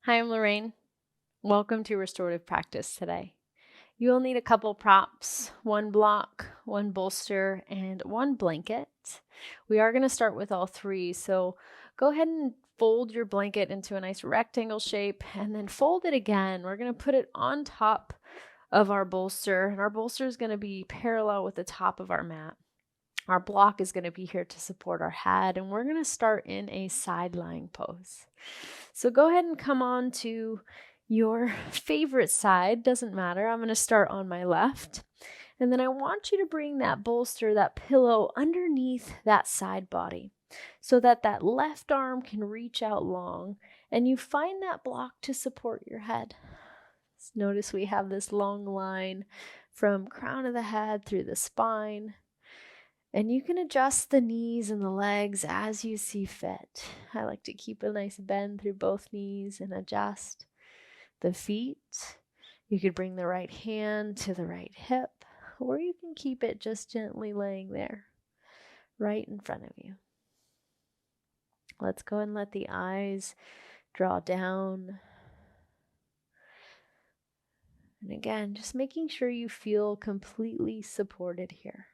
Hi, I'm Lorraine. Welcome to restorative practice today. You will need a couple props, one block, one bolster, and one blanket. We are going to start with all three, so go ahead and fold your blanket into a nice rectangle shape and then fold it again. We're going to put it on top of our bolster, and our bolster is going to be parallel with the top of our mat. Our block is going to be here to support our head, and we're going to start in a side lying pose. So go ahead and come on to your favorite side, doesn't matter. I'm going to start on my left. And then I want you to bring that bolster, that pillow underneath that side body so that that left arm can reach out long and you find that block to support your head. Notice we have this long line from crown of the head through the spine. And you can adjust the knees and the legs as you see fit. I like to keep a nice bend through both knees and adjust the feet. You could bring the right hand to the right hip, or you can keep it just gently laying there, right in front of you. Let's go and let the eyes draw down. And again, just making sure you feel completely supported here.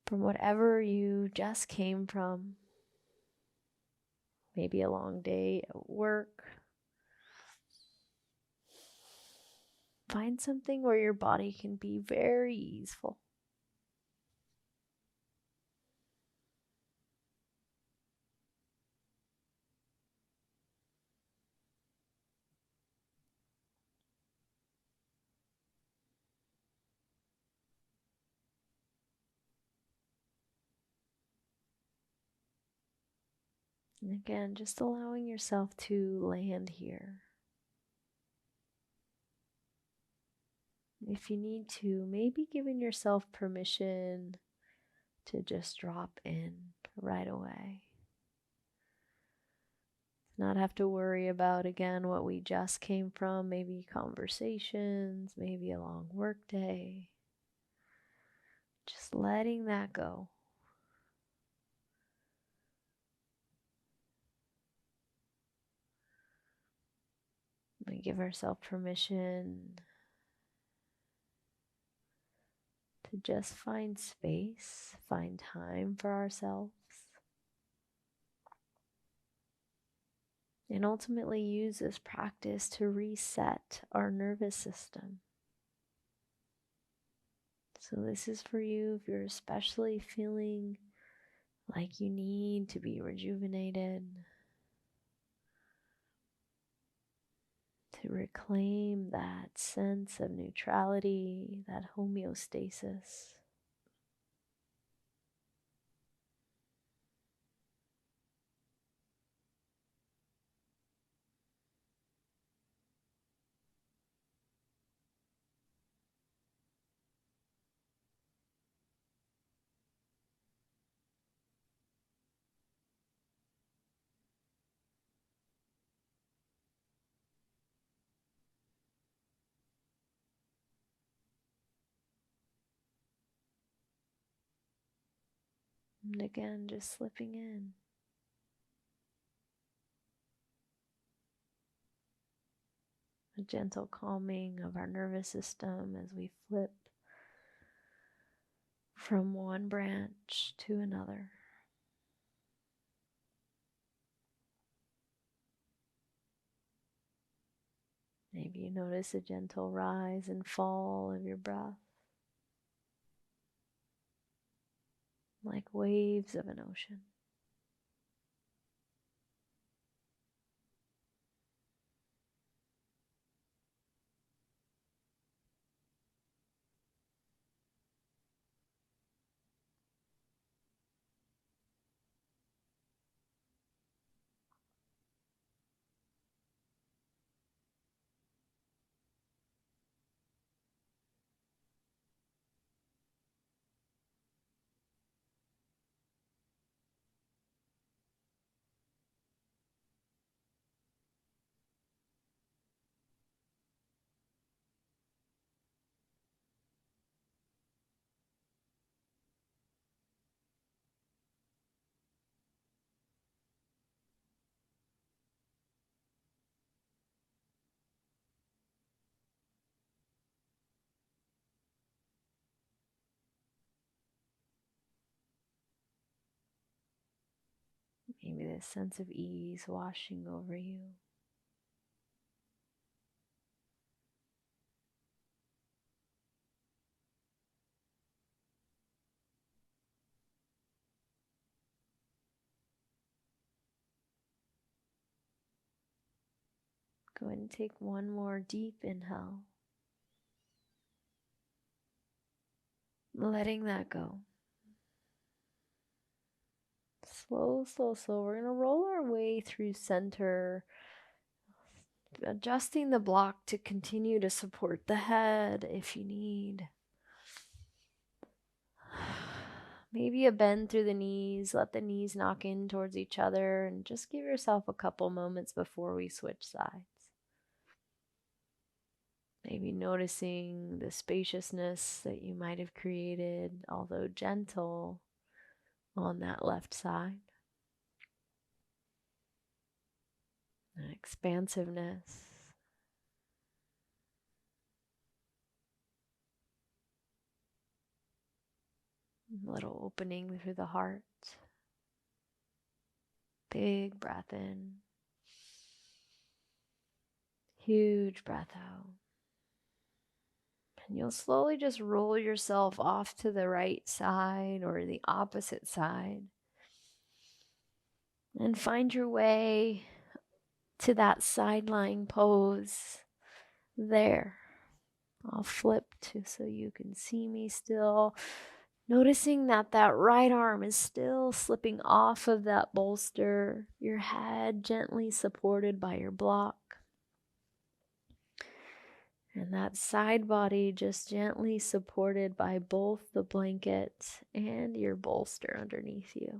From whatever you just came from, maybe a long day at work. Find something where your body can be very easeful. And again, just allowing yourself to land here. If you need to, maybe giving yourself permission to just drop in right away. Not have to worry about, again, what we just came from, maybe conversations, maybe a long work day. Just letting that go. We give ourselves permission to just find space, find time for ourselves, and ultimately use this practice to reset our nervous system. So this is for you if you're especially feeling like you need to be rejuvenated, to reclaim that sense of neutrality, that homeostasis. And again, just slipping in. A gentle calming of our nervous system as we flip from one branch to another. Maybe you notice a gentle rise and fall of your breath, like waves of an ocean. this sense of ease washing over you. Go ahead and take one more deep inhale. Letting that go. Slow, slow, slow. We're going to roll our way through center, adjusting the block to continue to support the head if you need. Maybe a bend through the knees. Let the knees knock in towards each other and just give yourself a couple moments before we switch sides. Maybe noticing the spaciousness that you might have created, although gentle, on that left side. An expansiveness. A little opening through the heart. Big breath in. Huge breath out. And you'll slowly just roll yourself off to the right side or the opposite side. And find your way to that side lying pose there. I'll flip to so you can see me still. Noticing that that right arm is still slipping off of that bolster. Your head gently supported by your block. And that side body just gently supported by both the blanket and your bolster underneath you.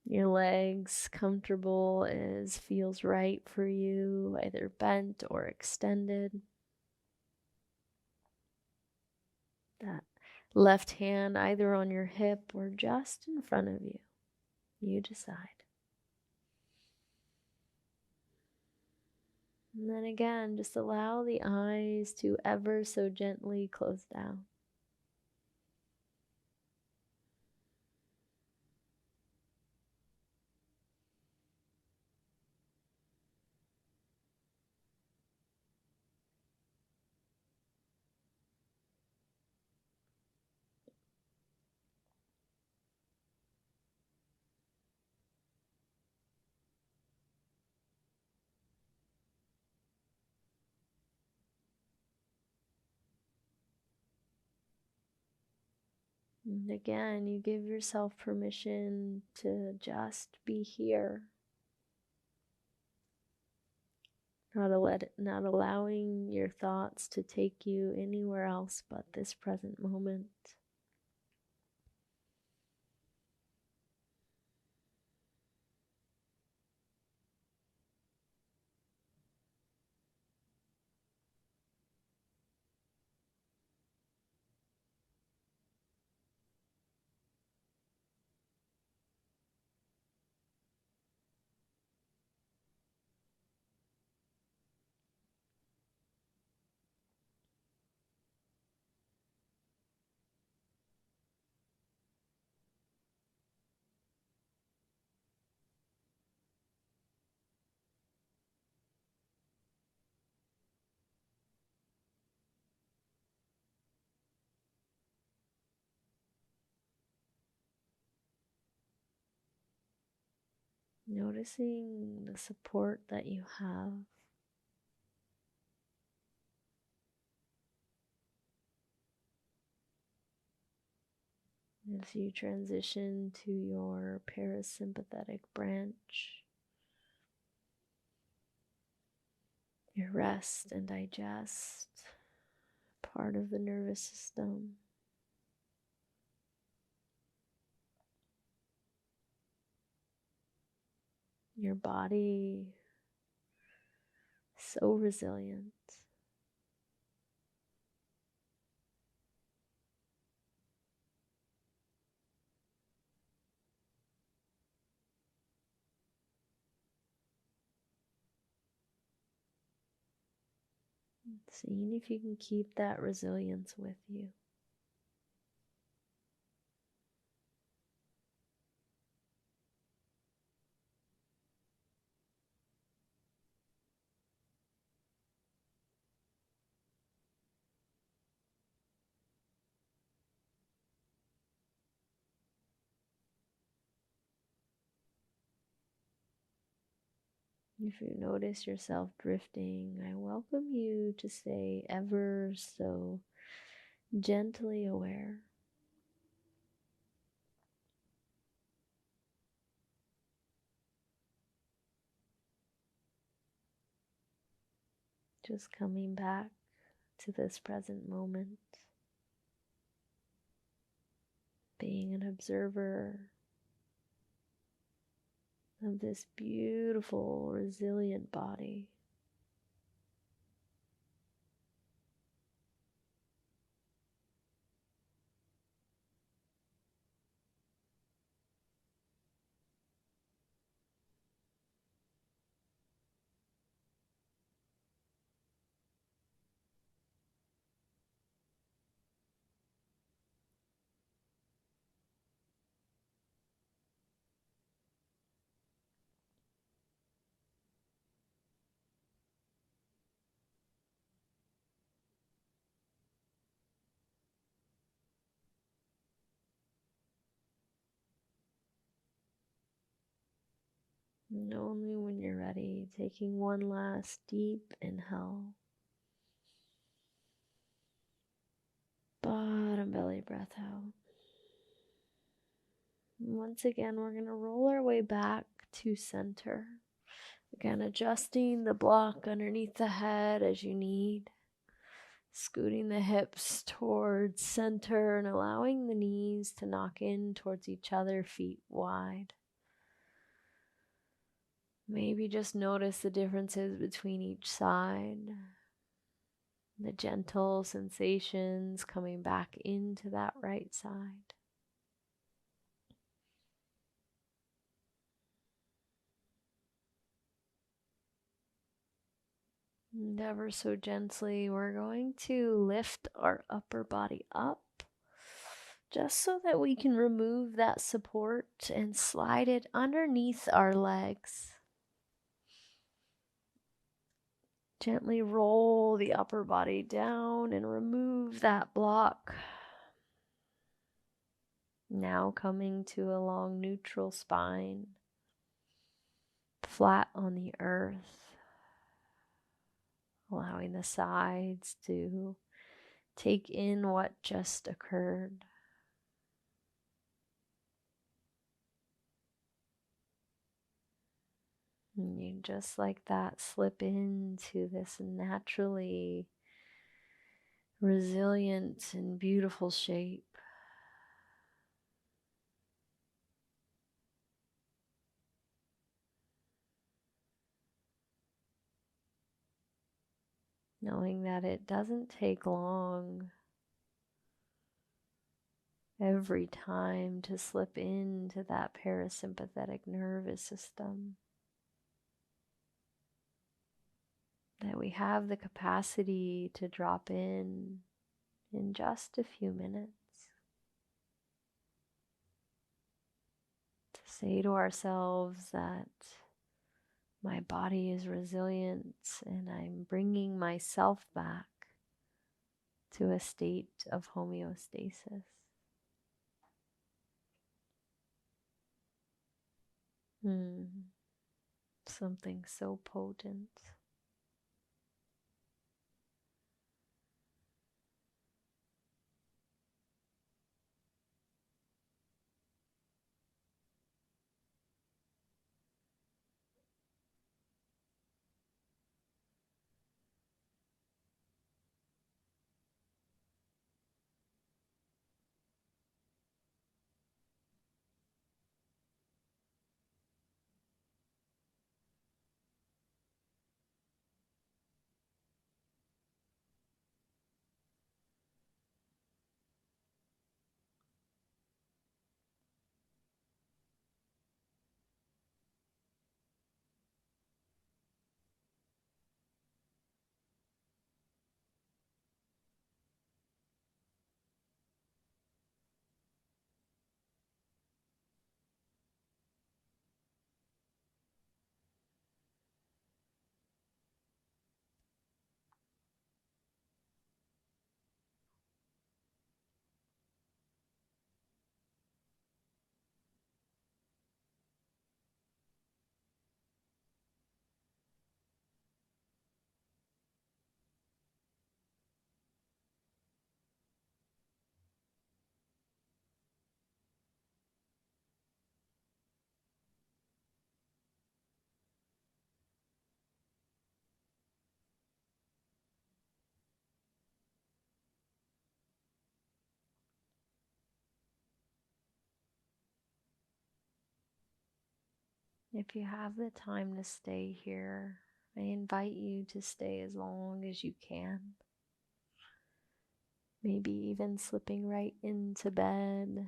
Your legs comfortable as feels right for you, either bent or extended. That left hand either on your hip or just in front of you. You decide. And then again, just allow the eyes to ever so gently close down. And again, you give yourself permission to just be here. Not allowing your thoughts to take you anywhere else but this present moment. Noticing the support that you have. As you transition to your parasympathetic branch, your rest and digest part of the nervous system. Your body so resilient. Seeing if you can keep that resilience with you. If you notice yourself drifting, I welcome you to stay ever so gently aware. Just coming back to this present moment, being an observer of this beautiful, resilient body. And only when you're ready, taking one last deep inhale. Bottom belly breath out. And once again, we're going to roll our way back to center. Again, adjusting the block underneath the head as you need. Scooting the hips towards center and allowing the knees to knock in towards each other, feet wide. Maybe just notice the differences between each side. The gentle sensations coming back into that right side. And ever so gently, we're going to lift our upper body up just so that we can remove that support and slide it underneath our legs. Gently roll the upper body down and remove that block. Now coming to a long neutral spine, flat on the earth, allowing the sides to take in what just occurred. And you just like that slip into this naturally resilient and beautiful shape. Knowing that it doesn't take long every time to slip into that parasympathetic nervous system. That we have the capacity to drop in just a few minutes. To say to ourselves that my body is resilient and I'm bringing myself back to a state of homeostasis. Something so potent. If you have the time to stay here, I invite you to stay as long as you can. Maybe even slipping right into bed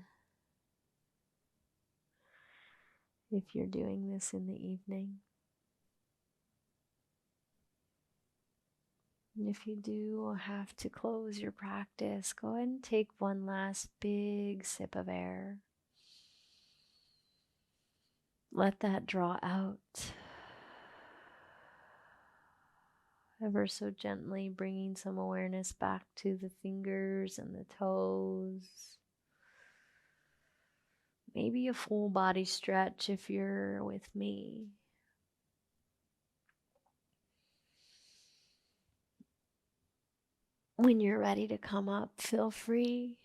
if you're doing this in the evening. And if you do have to close your practice, go ahead and take one last big sip of air. Let that draw out ever so gently, bringing some awareness back to the fingers and the toes. Maybe a full body stretch if you're with me. When you're ready to come up, feel free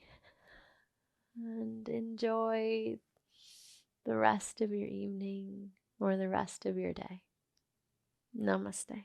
and enjoy the rest of your evening or the rest of your day. Namaste.